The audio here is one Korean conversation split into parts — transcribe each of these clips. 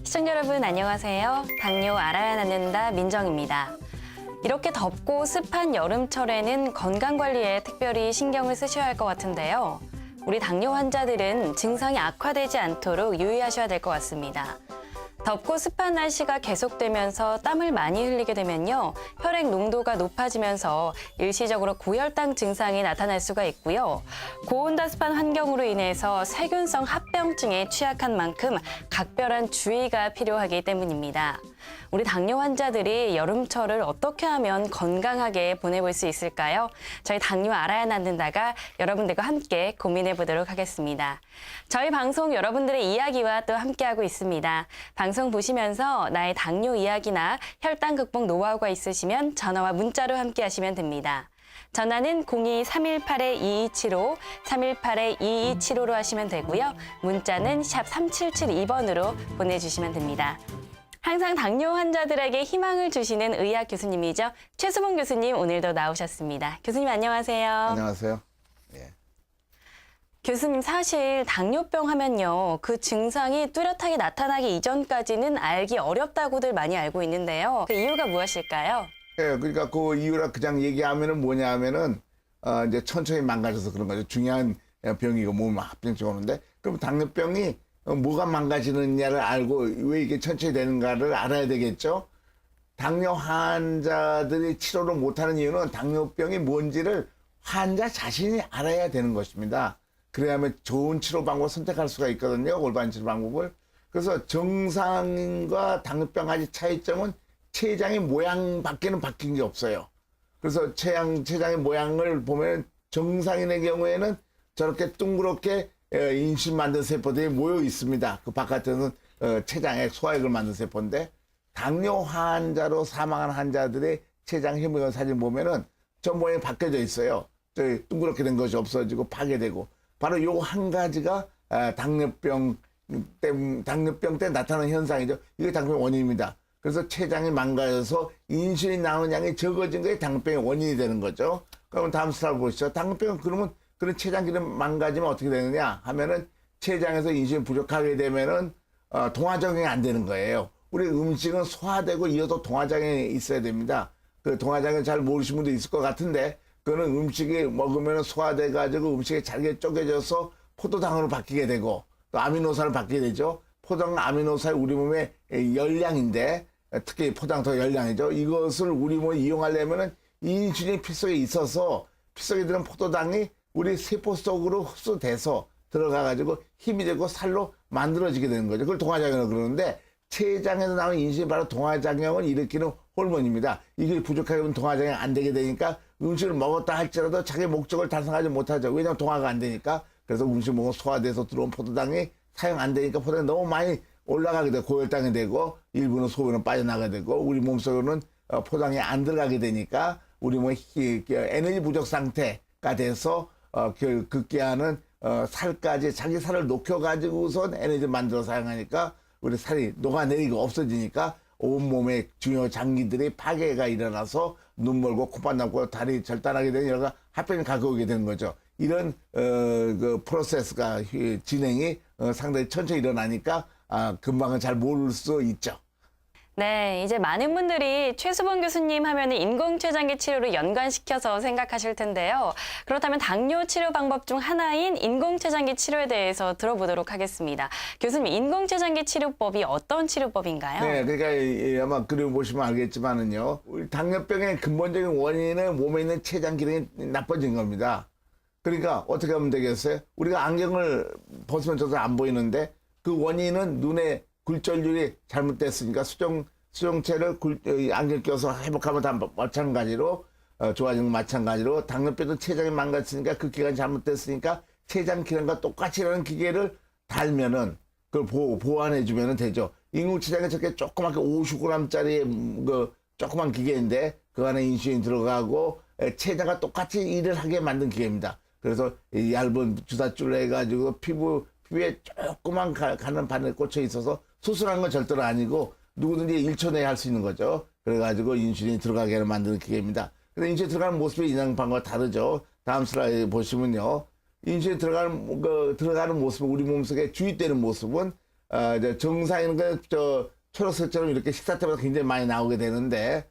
시청자 여러분 안녕하세요. 당뇨 알아야 낫는다 민정입니다. 이렇게 덥고 습한 여름철에는 건강관리에 특별히 신경을 쓰셔야 할 것 같은데요. 우리 당뇨 환자들은 증상이 악화되지 않도록 유의하셔야 될 것 같습니다. 덥고 습한 날씨가 계속되면서 땀을 많이 흘리게 되면요. 혈액 농도가 높아지면서 일시적으로 고혈당 증상이 나타날 수가 있고요. 고온다습한 환경으로 인해서 세균성 합병증에 취약한 만큼 각별한 주의가 필요하기 때문입니다. 우리 당뇨 환자들이 여름철을 어떻게 하면 건강하게 보내볼 수 있을까요? 저희 당뇨 알아야 낫는다가 여러분들과 함께 고민해 보도록 하겠습니다. 저희 방송 여러분들의 이야기와 또 함께하고 있습니다. 방송 보시면서 나의 당뇨 이야기나 혈당 극복 노하우가 있으시면 전화와 문자로 함께하시면 됩니다. 전화는 02-318-2275, 318-2275로 하시면 되고요. 문자는 샵 3772번으로 보내주시면 됩니다. 항상 당뇨 환자들에게 희망을 주시는 의학 교수님이죠. 최수봉 교수님 오늘도 나오셨습니다. 교수님 안녕하세요. 안녕하세요. 예. 교수님 사실 당뇨병 하면요. 그 증상이 뚜렷하게 나타나기 이전까지는 알기 어렵다고들 많이 알고 있는데요. 그 이유가 무엇일까요? 예, 그러니까 그 이유라 그냥 얘기하면은 뭐냐 하면은 이제 천천히 망가져서 그런 거죠. 중요한 병이고 몸 합병증 오는데 그럼 당뇨병이 뭐가 망가지느냐를 알고 왜 이게 천천히 되는가를 알아야 되겠죠. 당뇨 환자들이 치료를 못하는 이유는 당뇨병이 뭔지를 환자 자신이 알아야 되는 것입니다. 그래야만 좋은 치료 방법을 선택할 수가 있거든요. 올바른 치료 방법을. 그래서 정상과 당뇨병 가지 차이점은 췌장의 모양밖에는 바뀐 게 없어요. 그래서 췌장의 모양을 보면 정상인의 경우에는 저렇게 둥그렇게 인슐린 만든 세포들이 모여 있습니다. 그 바깥에는 췌장에 소화액을 만든 세포인데 당뇨 환자로 사망한 환자들의 췌장 혐오경 사진 보면은 저 모양이 바뀌어져 있어요. 저 둥그렇게 된 것이 없어지고 파괴되고 바로 요 한 가지가 당뇨병 때 나타나는 현상이죠. 이게 당뇨병 원인입니다. 그래서 췌장이 망가져서 인슐린 나오는 양이 적어진 게 당뇨병의 원인이 되는 거죠. 그러면 다음 슬라이드 보시죠. 당뇨병은 그러면 그런 췌장 기능 망가지면 어떻게 되느냐 하면은 췌장에서 인슐린 부족하게 되면은 동화작용이 안 되는 거예요. 우리 음식은 소화되고 이어서 동화작용이 있어야 됩니다. 그 동화작용 잘 모르시는 분도 있을 것 같은데 그거는 음식이 먹으면 소화돼 가지고 음식이 잘게 쪼개져서 포도당으로 바뀌게 되고 또 아미노산으로 바뀌게 되죠. 포도당 아미노산이 우리 몸의 열량인데 특히 포도당 열량이죠. 이것을 우리 몸에 이용하려면은 인슐린이 피 속에 있어서 피 속에 들은 포도당이 우리 세포 속으로 흡수돼서 들어가가지고 힘이 되고 살로 만들어지게 되는 거죠. 그걸 동화작용이라고 그러는데 췌장에서 나오는 인슐린이 바로 동화작용을 일으키는 호르몬입니다. 이게 부족하게 되면 동화작용이 안 되게 되니까 음식을 먹었다 할지라도 자기 목적을 달성하지 못하죠. 왜냐하면 동화가 안 되니까. 그래서 음식 먹으면 소화돼서 들어온 포도당이 사용 안 되니까 포도당이 너무 많이 올라가게 되고 고혈당이 되고 일부는 소변으로 빠져나가게 되고 우리 몸속으로는 포도당이 안 들어가게 되니까 우리 몸의 에너지 부족 상태가 돼서 급기야는 살까지 자기 살을 녹여가지고선 에너지를 만들어 사용하니까 우리 살이 녹아내리고 없어지니까 온몸의 중요 장기들이 파괴가 일어나서 눈멀고 코만 남고 다리 절단하게 되는 여러 합병이 가까우게 되는 거죠. 이런 그 프로세스가 진행이 상당히 천천히 일어나니까 금방은 잘 모를 수 있죠. 네, 이제 많은 분들이 최수봉 교수님 하면은 인공췌장기 치료를 연관시켜서 생각하실 텐데요. 그렇다면 당뇨 치료 방법 중 하나인 인공췌장기 치료에 대해서 들어보도록 하겠습니다. 교수님, 인공췌장기 치료법이 어떤 치료법인가요? 네, 그러니까 아마 그림 보시면 알겠지만은요. 우리 당뇨병의 근본적인 원인은 몸에 있는 췌장 기능이 나빠진 겁니다. 그러니까 어떻게 하면 되겠어요? 우리가 안경을 벗으면 저도 안 보이는데 그 원인은 눈의 굴절률이 잘못됐으니까 수정체를 안경 껴서 회복하면 다 마찬가지로 좋아지는 마찬가지로 당뇨병도 췌장이 망가졌으니까 그 기관이 잘못됐으니까 췌장 기능과 똑같이 이런 기계를 달면은 그걸 보완해 주면 되죠. 인공췌장이 저렇게 조그맣게 50g짜리 그 조그만 기계인데 그 안에 인슐린 들어가고 췌장과 똑같이 일을 하게 만든 기계입니다. 그래서 얇은 주사줄로 해가지고 피부에 조그만 가는 바늘에 꽂혀 있어서 수술하는 건 절대로 아니고 누구든지 1초 내에 할 수 있는 거죠. 그래가지고 인슐린이 들어가게 만드는 기계입니다. 근데 인슐린 들어가는 모습이 인양 방법과 다르죠. 다음 슬라이드 보시면요. 인슐린 들어가는 모습, 우리 몸속에 주입되는 모습은 정상인 초록색처럼 이렇게 식사 때마다 굉장히 많이 나오게 되는데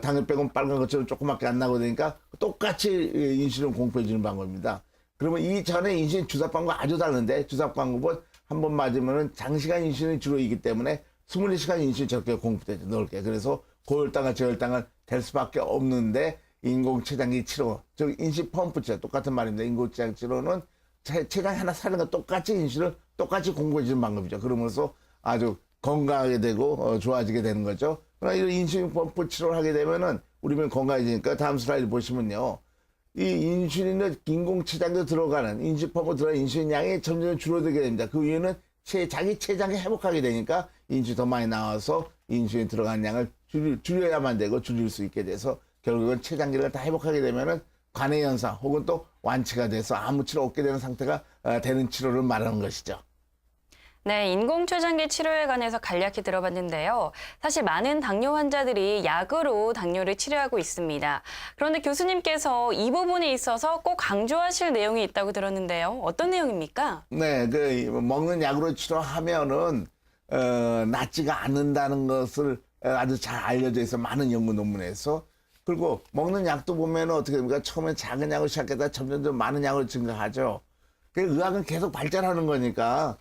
당뇨병은 빨간 것처럼 조그맣게 안 나오게 되니까 똑같이 인슐린 공급해 주는 방법입니다. 그러면 이전에 인슐린 주사 방법 아주 다른데 주사 방법은 한 번 맞으면은 장시간 인슐린이 주로이기 때문에 24시간 인슐린 저렇게 공급되죠. 넓게. 그래서 고혈당과 저혈당은 될 수밖에 없는데 인공췌장기 치료, 즉 인슐린 펌프 치료 똑같은 말입니다. 인공췌장 치료는 췌장 하나 사는 거 똑같이 인슐린을 똑같이 공급해 주는 방법이죠. 그러면서 아주 건강하게 되고 좋아지게 되는 거죠. 그러나 이런 인슐린 펌프 치료를 하게 되면은 우리 몸이 건강해지니까 다음 슬라이드 보시면요. 이 인슐린을 인공췌장도 들어가는 인슐린 펌프 들어가는 인슐린 양이 점점 줄어들게 됩니다. 그 이유는 자기 췌장이 회복하게 되니까 인슐린이 더 많이 나와서 인슐린 들어간 양을 줄여야만 되고 줄일 수 있게 돼서 결국은 췌장기를 다 회복하게 되면은 관해 현상 혹은 또 완치가 돼서 아무 치료 없게 되는 상태가 되는 치료를 말하는 것이죠. 네, 인공췌장기 치료에 관해서 간략히 들어봤는데요. 사실 많은 당뇨 환자들이 약으로 당뇨를 치료하고 있습니다. 그런데 교수님께서 이 부분에 있어서 꼭 강조하실 내용이 있다고 들었는데요. 어떤 내용입니까? 네, 먹는 약으로 치료하면은 낫지가 않는다는 것을 아주 잘 알려져 있어 많은 연구 논문에서. 그리고 먹는 약도 보면 어떻게 됩니까? 처음에 작은 약을 시작했다가 점점 많은 약으로 증가하죠. 의학은 계속 발전하는 거니까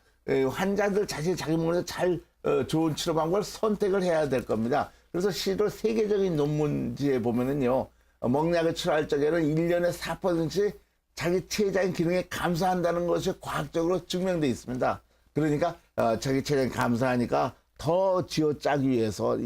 환자들 자신이 자기 몸에서 좋은 치료 방법을 선택을 해야 될 겁니다. 그래서 실제로 세계적인 논문지에 보면은요, 먹는 약을 치료할 적에는 1년에 4%씩 자기 췌장 기능이 감소한다는 것이 과학적으로 증명되어 있습니다. 그러니까 자기 췌장이 감소하니까 더 쥐어짜기 위해서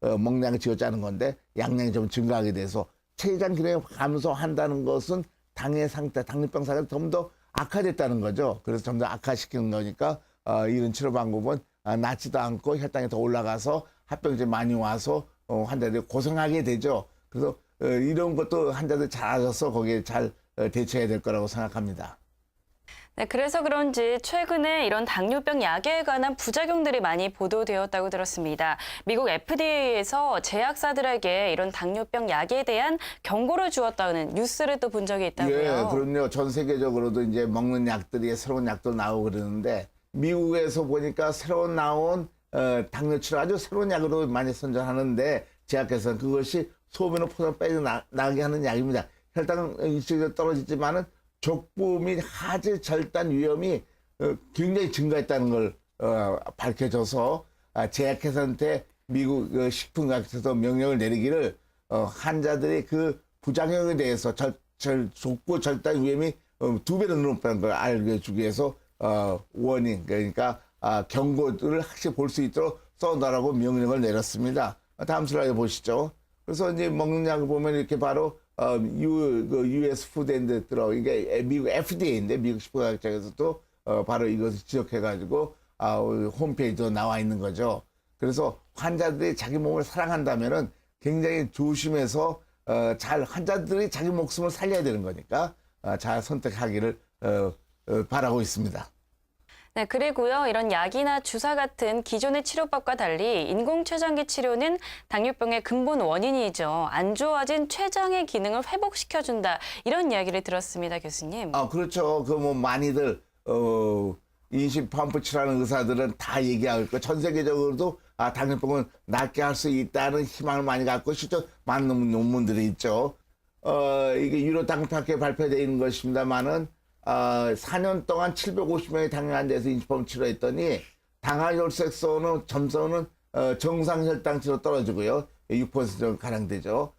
먹는 약을 쥐어짜는 건데 양량이 좀 증가하게 돼서 췌장 기능이 감소한다는 것은 당의 상태, 당뇨병 상태가 좀 더 악화됐다는 거죠. 그래서 좀 더 악화시키는 거니까 이런 치료 방법은 낫지도 않고 혈당이 더 올라가서 합병증이 많이 와서 환자들이 고생하게 되죠. 그래서 이런 것도 환자들 잘 알아서 거기에 잘 대처해야 될 거라고 생각합니다. 네, 그래서 그런지 최근에 이런 당뇨병 약에 관한 부작용들이 많이 보도되었다고 들었습니다. 미국 FDA에서 제약사들에게 이런 당뇨병 약에 대한 경고를 주었다는 뉴스를 또 본 적이 있다고요. 예, 그럼요. 전 세계적으로도 이제 먹는 약들이 새로운 약도 나오고 그러는데 미국에서 보니까 새로운 나온 당뇨 치료 아주 새로운 약으로 많이 선전하는데 제약회사는 그것이 소변을 포장 빼고 나게 하는 약입니다. 혈당 일시적으로 떨어지지만은 족부 및 하지 절단 위험이 굉장히 증가했다는 걸 밝혀져서 제약회사한테 미국 식품의약처에서 명령을 내리기를 환자들이 그 부작용에 대해서 족부 절단 위험이 2배로 늘었다는 걸 알려주기 위해서 워닝 그러니까 경고를 확실히 볼 수 있도록 써달라고 명령을 내렸습니다. 다음 슬라이드 보시죠. 그래서 이제 먹는 약을 보면 이렇게 바로 US 푸드 앤드 드러그 이게 미국 FDA인데 미국 식품의약처에서도 바로 이것을 지적해가지고 홈페이지도 나와 있는 거죠. 그래서 환자들이 자기 몸을 사랑한다면은 굉장히 조심해서 환자들이 자기 목숨을 살려야 되는 거니까 잘 선택하기를 바라고 있습니다. 네, 그리고요, 이런 약이나 주사 같은 기존의 치료법과 달리 인공췌장기 치료는 당뇨병의 근본 원인이죠. 안 좋아진 췌장의 기능을 회복시켜준다. 이런 이야기를 들었습니다, 교수님. 그렇죠. 많이들 인슐린 펌프 치료하는 의사들은 다 얘기하고 있고 전 세계적으로도 당뇨병은 낫게 할 수 있다는 희망을 많이 갖고 실제 많은 논문들이 있죠. 이게 유로 당뇨학회에 발표되어 있는 것입니다만은 4년 동안 750명의 당뇨 환자에서 인슐린 펌프 치료했더니 당화혈색소는 점수는 정상 혈당치로 떨어지고요. 6% 가량 되죠.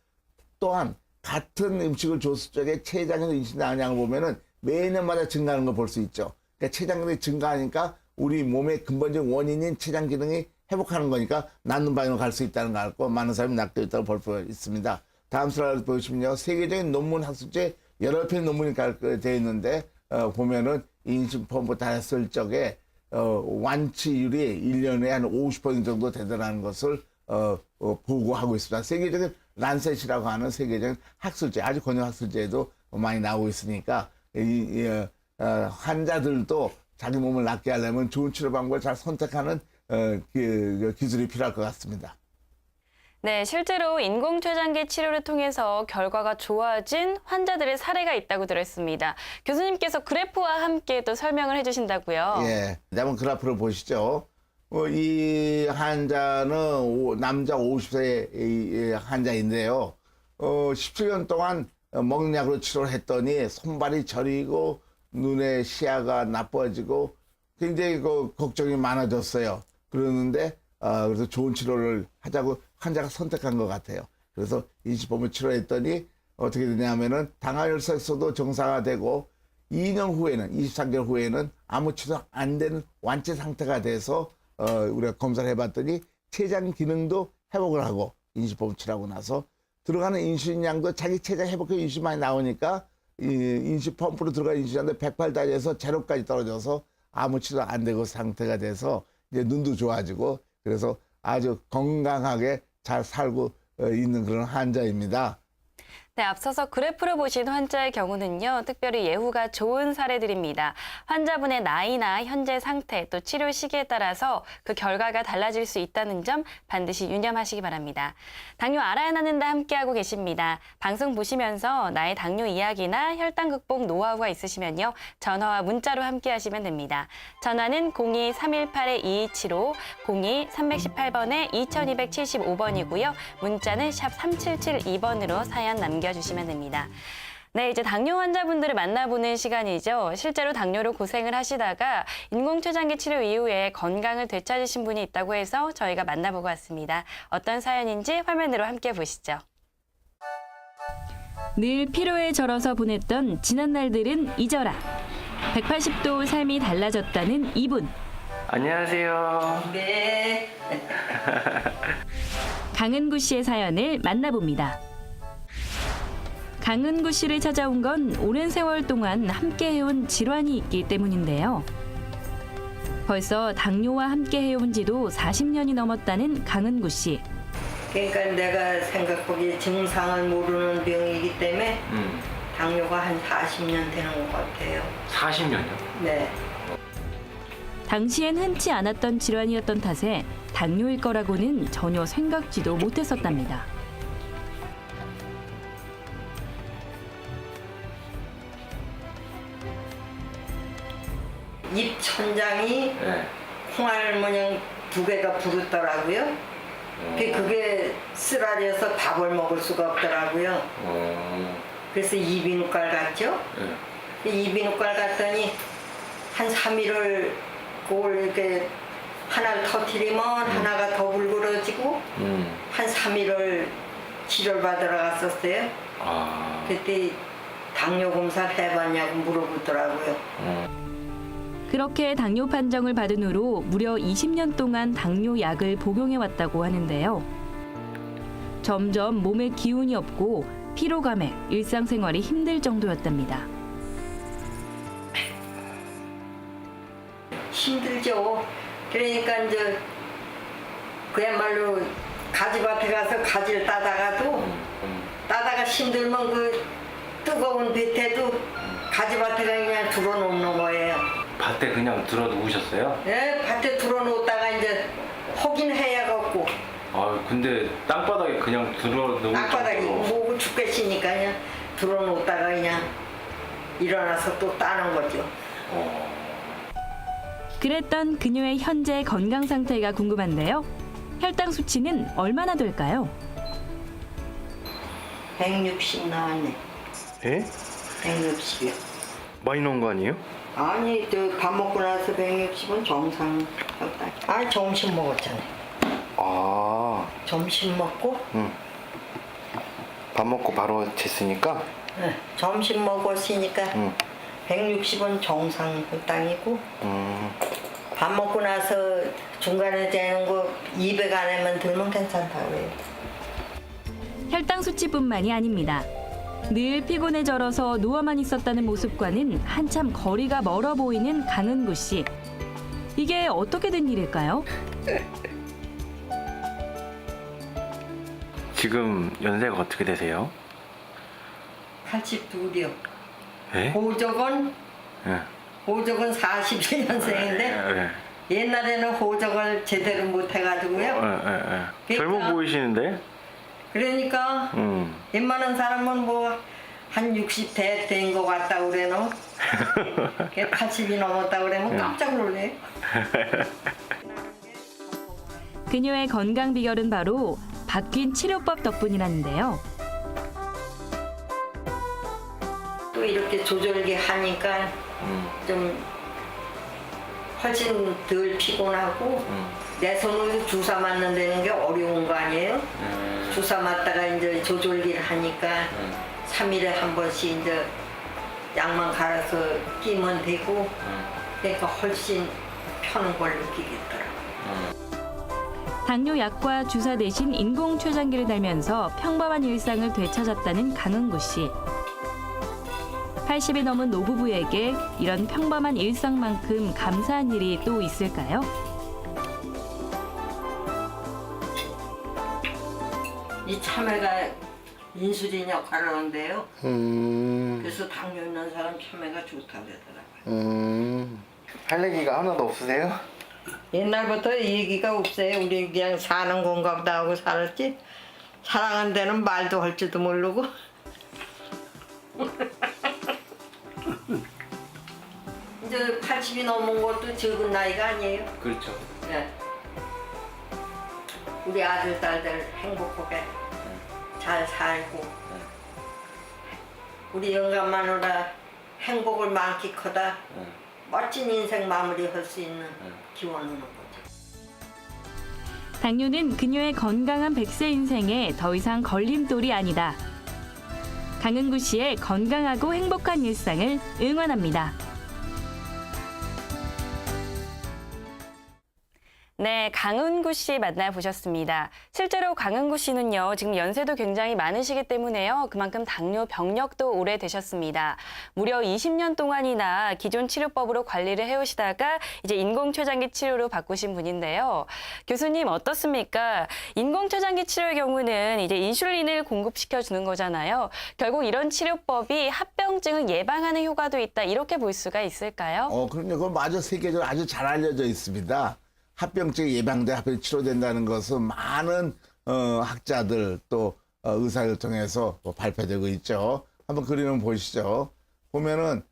또한 같은 음식을 줬을 적에 췌장에서 인슐린 나오는 양을 보면은 매년마다 증가하는 걸 볼 수 있죠. 그러니까 췌장 기능이 증가하니까 우리 몸의 근본적인 원인인 췌장 기능이 회복하는 거니까 낫는 방향으로 갈 수 있다는 걸 알고 많은 사람이 낫게 있다고 볼 수 있습니다. 다음 슬라이드 보시면요. 세계적인 논문 학술지에 여러 편 논문이 되어 있는데 보면은 인슐린 펌프 다 했을 적에 완치율이 1년에 한 50% 정도 되더라는 것을 보고하고 있습니다. 세계적인 란셋이라고 하는 세계적인 학술지, 아주 권위 학술지에도 많이 나오고 있으니까 환자들도 자기 몸을 낫게 하려면 좋은 치료 방법을 잘 선택하는 기술이 필요할 것 같습니다. 네, 실제로 인공췌장기 치료를 통해서 결과가 좋아진 환자들의 사례가 있다고 들었습니다. 교수님께서 그래프와 함께 또 설명을 해주신다고요. 예. 한번 그래프를 보시죠. 이 환자는 남자 50세 환자인데요. 17년 동안 먹는 약으로 치료를 했더니 손발이 저리고 눈의 시야가 나빠지고 굉장히 걱정이 많아졌어요. 그러는데 그래서 좋은 치료를 하자고 환자가 선택한 것 같아요. 그래서 인식법을 치료했더니 어떻게 되냐면은 당화혈색소도 정상화되고 2년 후에는 23개월 후에는 아무 치료 안 되는 완치 상태가 돼서 우리가 검사를 해봤더니 췌장 기능도 회복을 하고 인식법을 치료하고 나서 들어가는 인슐린 양도 자기 췌장 회복해 인슐린 많이 나오니까 인슐린 펌프로 들어간 인슐린도 108달러에서 제로까지 떨어져서 아무 치료 안 되고 상태가 돼서 이제 눈도 좋아지고 그래서 아주 건강하게 잘 살고 있는 그런 환자입니다. 네, 앞서서 그래프를 보신 환자의 경우는요, 특별히 예후가 좋은 사례들입니다. 환자분의 나이나 현재 상태, 또 치료 시기에 따라서 그 결과가 달라질 수 있다는 점 반드시 유념하시기 바랍니다. 당뇨 알아야 나는다 함께하고 계십니다. 방송 보시면서 나의 당뇨 이야기나 혈당 극복 노하우가 있으시면요, 전화와 문자로 함께하시면 됩니다. 전화는 02-318-2275, 02-318번에 2275번이고요. 문자는 샵 3772번으로 사연 남겨주시면 됩니다. 네, 이제 당뇨 환자분들을 만나보는 시간이죠. 실제로 당뇨로 고생을 하시다가 인공췌장기 치료 이후에 건강을 되찾으신 분이 있다고 해서 저희가 만나보고 왔습니다. 어떤 사연인지 화면으로 함께 보시죠. 늘 피로에 절어서 보냈던 지난 날들은 잊어라. 180도 삶이 달라졌다는 이분. 안녕하세요. 네. 강은구 씨의 사연을 만나봅니다. 강은구 씨를 찾아온 건 오랜 세월 동안 함께 해온 질환이 있기 때문인데요. 벌써 당뇨와 함께 해온 지도 40년이 넘었다는 강은구 씨. 그러니까 내가 생각하기에 증상을 모르는 병이기 때문에 당뇨가 한 40년 되는 것 같아요. 40년이요? 네. 당시엔 흔치 않았던 질환이었던 탓에 당뇨일 거라고는 전혀 생각지도 못했었답니다. 입 천장이 네. 콩알 모양 두 개가 부르더라고요. 그게 쓰라려서 밥을 먹을 수가 없더라고요. 그래서 이비인후과를 갔죠. 네. 이비인후과를 갔더니 한 3일을 그걸 이렇게 하나를 터뜨리면 하나가 더 불그러지고 한 3일을 치료를 받으러 갔었어요. 아. 그때 당뇨 검사를 해봤냐고 물어보더라고요. 그렇게 당뇨 판정을 받은 후로 무려 20년 동안 당뇨 약을 복용해 왔다고 하는데요. 점점 몸에 기운이 없고 피로감에 일상생활이 힘들 정도였답니다. 힘들죠. 그러니까 이제 그야말로 가지밭에 가서 가지를 따다가도 따다가 힘들면 그 뜨거운 밭에도 가지밭에 그냥 들어놓는 거예요. 밭에 그냥 들어 누우셨어요? 네, 밭에 들어놓다가 이제 허긴 해야겠고 아, 근데 땅바닥에 그냥 들어 누울 땅바닥에 정도로. 목을 죽겠으니까 그냥 들어놓다가 그냥 일어나서 또 따는 거죠. 그랬던 그녀의 현재 건강 상태가 궁금한데요. 혈당 수치는 얼마나 될까요? 160 나왔네. 예? 160이요. 많이 넣은 거 아니에요? 아니, 저 밥 먹고 나서 160은 정상. 아니, 점심 먹었잖아요. 아, 점심 먹고, 밥 먹고 바로 쟀으니까? 네, 점심 먹었으니까 응. 160은 정상 혈당이고, 밥 먹고 나서 중간에 되는 거 200 안에만 들면 괜찮다고 해요. 혈당 수치뿐만이 아닙니다. 늘 피곤에 절어서 누워만 있었다는 모습과는 한참 거리가 멀어 보이는 강은구 씨. 이게 어떻게 된 일일까요? 지금 연세가 어떻게 되세요? 82이요. 예? 호적은 예. 41년생인데 예. 옛날에는 호적을 제대로 못 해가지고요. 젊어 보이시는데? 그러니까 웬만한 사람은 뭐 한 60대 된 것 같다 그래는 80이 넘었다 그러면 깜짝 놀래. 그녀의 건강 비결은 바로 바뀐 치료법 덕분이라는데요. 또 이렇게 조절기 하니까 좀 훨씬 덜 피곤하고 내 손으로 주사 맞는 데는 게 어려운 거 아니에요? 주사 맞다가 이제 조절기를 하니까 3일에 한 번씩 이제 약만 갈아서 끼면 되고 그러니까 훨씬 편한 걸 느끼겠더라고요. 당뇨 약과 주사 대신 인공 췌장기를 달면서 평범한 일상을 되찾았다는 강은구 씨. 80이 넘은 노부부에게 이런 평범한 일상만큼 감사한 일이 또 있을까요? 이 참외가 인슐린 역할을 하는데요. 그래서 당뇨 있는 사람 참외가 좋다고 그러더라고요. 할 얘기가 하나도 없으세요? 옛날부터 얘기가 없어요. 우리 그냥 사는 건가 보다 하고 살았지. 사랑한 데는 말도 할 줄도 모르고. 이제 80이 넘은 것도 적은 나이가 아니에요. 그렇죠. 네. 우리 아들, 딸들 행복하게 잘 살고 우리 영감 마누라 행복을 만끽하다 멋진 인생 마무리할 수 있는 기원을 얻는 거죠. 당뇨는 그녀의 건강한 100세 인생에 더 이상 걸림돌이 아니다. 강은구 씨의 건강하고 행복한 일상을 응원합니다. 네, 강은구 씨 만나보셨습니다. 실제로 강은구 씨는요, 지금 연세도 굉장히 많으시기 때문에요. 그만큼 당뇨 병력도 오래되셨습니다. 무려 20년 동안이나 기존 치료법으로 관리를 해오시다가 이제 인공췌장기 치료로 바꾸신 분인데요. 교수님 어떻습니까? 인공췌장기 치료의 경우는 이제 인슐린을 공급시켜주는 거잖아요. 결국 이런 치료법이 합병증을 예방하는 효과도 있다, 이렇게 볼 수가 있을까요? 그럼요. 그건 맞아 세계적으로 아주 잘 알려져 있습니다. 합병증이 예방돼 합병 치료된다는 것은 많은 학자들 또 의사를 통해서 발표되고 있죠. 한번 그림을 보시죠. 보면은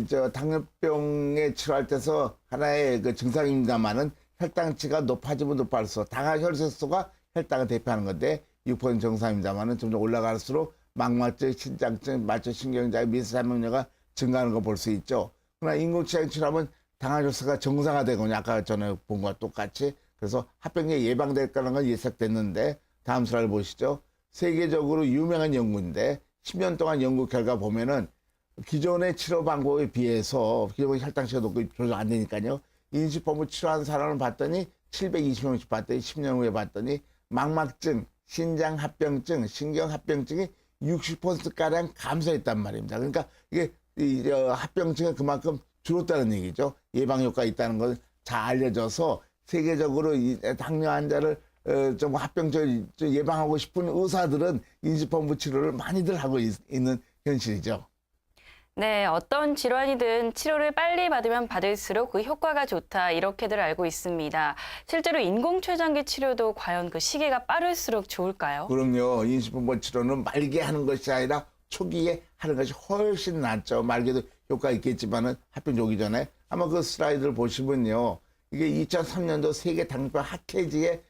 저 당뇨병에 치료할 때서 하나의 그 증상입니다만은 혈당치가 높아지면 높아질수록 당화 혈색소가 혈당을 대표하는 건데 6% 정상입니다만은 점점 올라갈수록 망막증, 신장증, 말초신경장애, 미세삼명녀가 증가하는 거 볼 수 있죠. 그러나 인공취향 치료하면 당화혈색소가 정상화되거든요. 아까 전에 본 것과 똑같이. 그래서 합병증이 예방될 거라는 건 예측됐는데 다음 슬라이드 보시죠. 세계적으로 유명한 연구인데 10년 동안 연구 결과 보면은 기존의 치료 방법에 비해서 기존의 혈당치가 높고 조정 안 되니까요. 인식법을 치료한 사람을 봤더니 720명씩 봤더니 10년 후에 봤더니 망막증, 신장합병증, 신경합병증이 60%가량 감소했단 말입니다. 그러니까 이게 합병증은 그만큼 줄었다는 얘기죠. 예방효과가 있다는 건 잘 알려져서 세계적으로 이 당뇨 환자를 좀 합병증을 예방하고 싶은 의사들은 인식법부 치료를 많이들 하고 있는 현실이죠. 네, 어떤 질환이든 치료를 빨리 받으면 받을수록 그 효과가 좋다, 이렇게들 알고 있습니다. 실제로 인공췌장기 치료도 과연 그 시기가 빠를수록 좋을까요? 그럼요. 인식법부 치료는 말기에 하는 것이 아니라 초기에 하는 것이 훨씬 낫죠. 말기에도 효과가 있겠지만은 합병증 오기 전에 아마 그 슬라이드를 보시면요. 이게 2003년도 세계 당뇨병 학회지에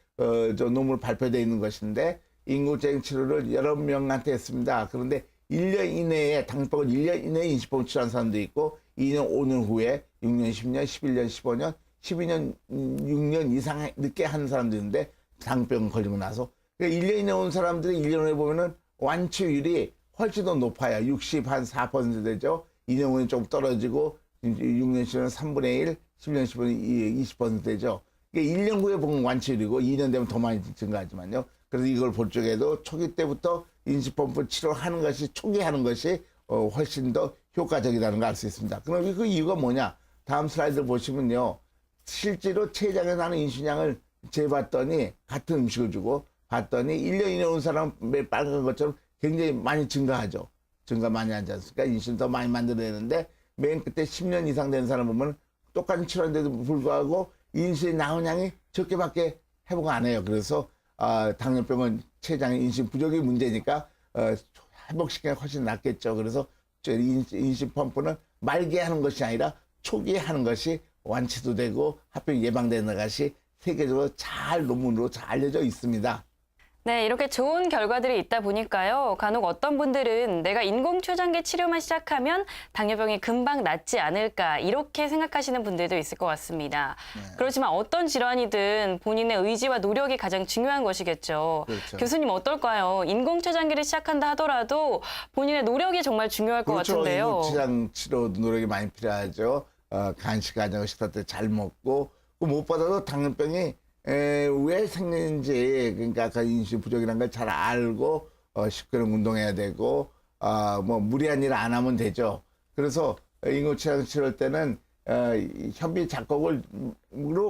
저 논문 발표되어 있는 것인데 인공췌장 치료를 여러 명한테 했습니다. 그런데 1년 이내에 당뇨병을 1년 이내에 인식법을 치료한 사람도 있고 2년, 5년 후에 6년, 10년, 11년, 15년, 12년, 6년 이상 늦게 하는 사람도 있는데 당뇨병 걸리고 나서 그러니까 1년 이내에 온 사람들이 1년 후에 보면은 완치율이 훨씬 더 높아요. 60한4% 되죠. 2년 후에는 좀 떨어지고 6년, 10년 3분의 1, 10년, 10년 20% 되죠. 이게 1년 후에 보면 완치율이고 2년 되면 더 많이 증가하지만요. 그래서 이걸 볼 적에도 초기 때부터 인식펌프 치료하는 것이 초기 하는 것이 훨씬 더 효과적이라는 걸 알 수 있습니다. 그럼 그 이유가 뭐냐? 다음 슬라이드 보시면요. 실제로 체장에서 하는 인슐린량을 재봤더니 같은 음식을 주고 봤더니 1년 이내 온 사람 빨간 것처럼 굉장히 많이 증가하죠. 증가 많이 하지 않습니까? 인슐린 더 많이 만들어내는데 맨 끝에 10년 이상 된 사람 보면 똑같은 치료인데도 불구하고 인슐린 나온 양이 적게밖에 회복 안 해요. 그래서 당뇨병은 췌장의 인슐린 부족이 문제니까 회복시키는 게 훨씬 낫겠죠. 그래서 인슐린 펌프는 말기에 하는 것이 아니라 초기에 하는 것이 완치도 되고 합병 예방되는 것이 세계적으로 잘 논문으로 잘 알려져 있습니다. 네, 이렇게 좋은 결과들이 있다 보니까요. 간혹 어떤 분들은 내가 인공초장기 치료만 시작하면 당뇨병이 금방 낫지 않을까 이렇게 생각하시는 분들도 있을 것 같습니다. 그렇지만 어떤 질환이든 본인의 의지와 노력이 가장 중요한 것이겠죠. 그렇죠. 교수님 어떨까요? 인공초장기를 시작한다 하더라도 본인의 노력이 정말 중요할 것 같은데요. 인공췌장 치료 노력이 많이 필요하죠. 간식 가정 식사 때 잘 먹고 무엇보다도 당뇨병이 왜 생기는지 그러니까 아까 인슐린 부족이라는 걸 잘 알고 식근형 운동해야 되고 뭐 무리한 일 안 하면 되죠. 그래서 인공췌장 치료할 때는 현미 작곡으로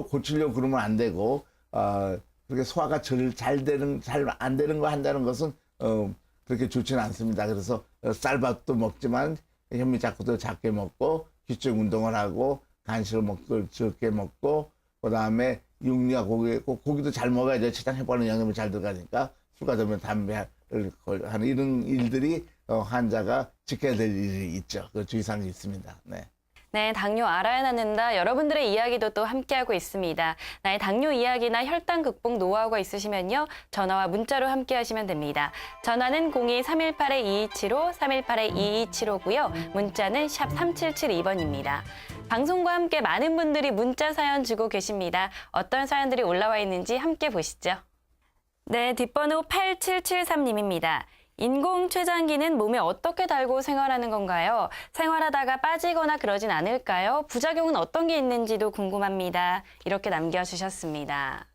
고치려고 그러면 안 되고 그렇게 소화가 잘 안 되는 거 한다는 것은 그렇게 좋지는 않습니다. 그래서 쌀밥도 먹지만 현미 작곡도 작게 먹고 규칙 운동을 하고 간식을 적게 먹고 그다음에 육류와 고기도 잘 먹어야죠. 췌장 해보는 영양이 잘 들어가니까 술과 담배를 하는 이런 일들이 환자가 지켜야 될 일이 있죠. 그 주의사항이 있습니다. 네. 네, 당뇨 알아야 낫는다. 여러분들의 이야기도 또 함께하고 있습니다. 나의 당뇨 이야기나 혈당 극복 노하우가 있으시면요. 전화와 문자로 함께하시면 됩니다. 전화는 02-318-2275, 318-2275고요. 문자는 샵 3772번입니다. 방송과 함께 많은 분들이 문자 사연 주고 계십니다. 어떤 사연들이 올라와 있는지 함께 보시죠. 네, 뒷번호 8773님입니다. 인공췌장기는 몸에 어떻게 달고 생활하는 건가요? 생활하다가 빠지거나 그러진 않을까요? 부작용은 어떤 게 있는지도 궁금합니다. 이렇게 남겨주셨습니다.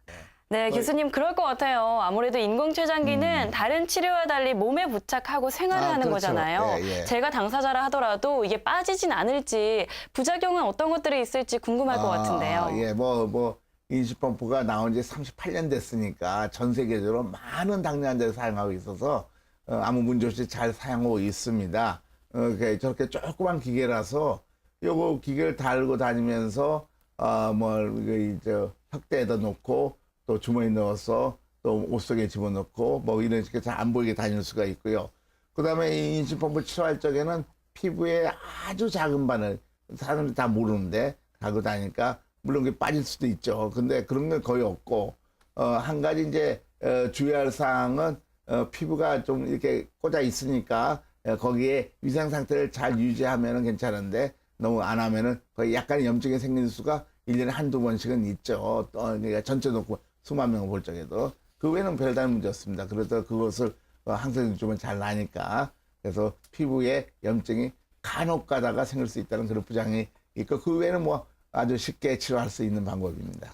네, 교수님 그럴 것 같아요. 아무래도 인공췌장기는 다른 치료와 달리 몸에 부착하고 생활을 하는 그렇죠. 거잖아요. 예. 제가 당사자라 하더라도 이게 빠지진 않을지 부작용은 어떤 것들이 있을지 궁금할 것 같은데요. 예, 인슐린 펌프가 나온 지 38년 됐으니까 전 세계적으로 많은 당뇨 환자를 사용하고 있어서 아무 문제 없이 잘 사용하고 있습니다. 저렇게 조그만 기계라서 요거 기계를 달고 다니면서 턱대에다 놓고 또 주머니 넣어서 또 옷 속에 집어넣고 뭐 이런 식으로 잘 안 보이게 다닐 수가 있고요. 그다음에 이 인슐린 펌프 치료할 적에는 피부에 아주 작은 바늘 사람들이 다 모르는데 가고 다니까 물론 그게 빠질 수도 있죠. 근데 그런 건 거의 없고 한 가지 이제 주의할 사항은 피부가 좀 이렇게 꽂아 있으니까 거기에 위생 상태를 잘 유지하면은 괜찮은데 너무 안 하면은 거의 약간의 염증이 생길 수가 1년에 한두 번씩은 있죠. 그러니까 전체 놓고 수만 명을 볼 적에도 그 외에는 별다른 문제 없습니다. 그래서 그것을 항생 주면 잘 나니까 그래서 피부에 염증이 간혹 가다가 생길 수 있다는 그런 부작용이 있고 그 외에는 뭐 아주 쉽게 치료할 수 있는 방법입니다.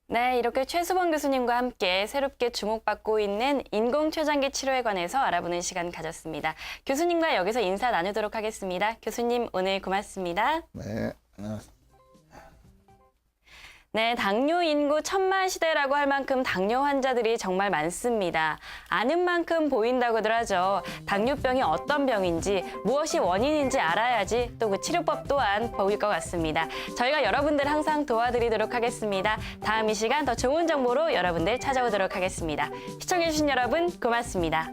네, 이렇게 최수범 교수님과 함께 새롭게 주목받고 있는 인공췌장기 치료에 관해서 알아보는 시간 가졌습니다. 교수님과 여기서 인사 나누도록 하겠습니다. 교수님 오늘 고맙습니다. 네, 안녕하세요. 네, 당뇨 인구 1000만 시대라고 할 만큼 당뇨 환자들이 정말 많습니다. 아는 만큼 보인다고들 하죠. 당뇨병이 어떤 병인지, 무엇이 원인인지 알아야지 또 그 치료법 또한 보일 것 같습니다. 저희가 여러분들 항상 도와드리도록 하겠습니다. 다음 이 시간 더 좋은 정보로 여러분들 찾아오도록 하겠습니다. 시청해주신 여러분 고맙습니다.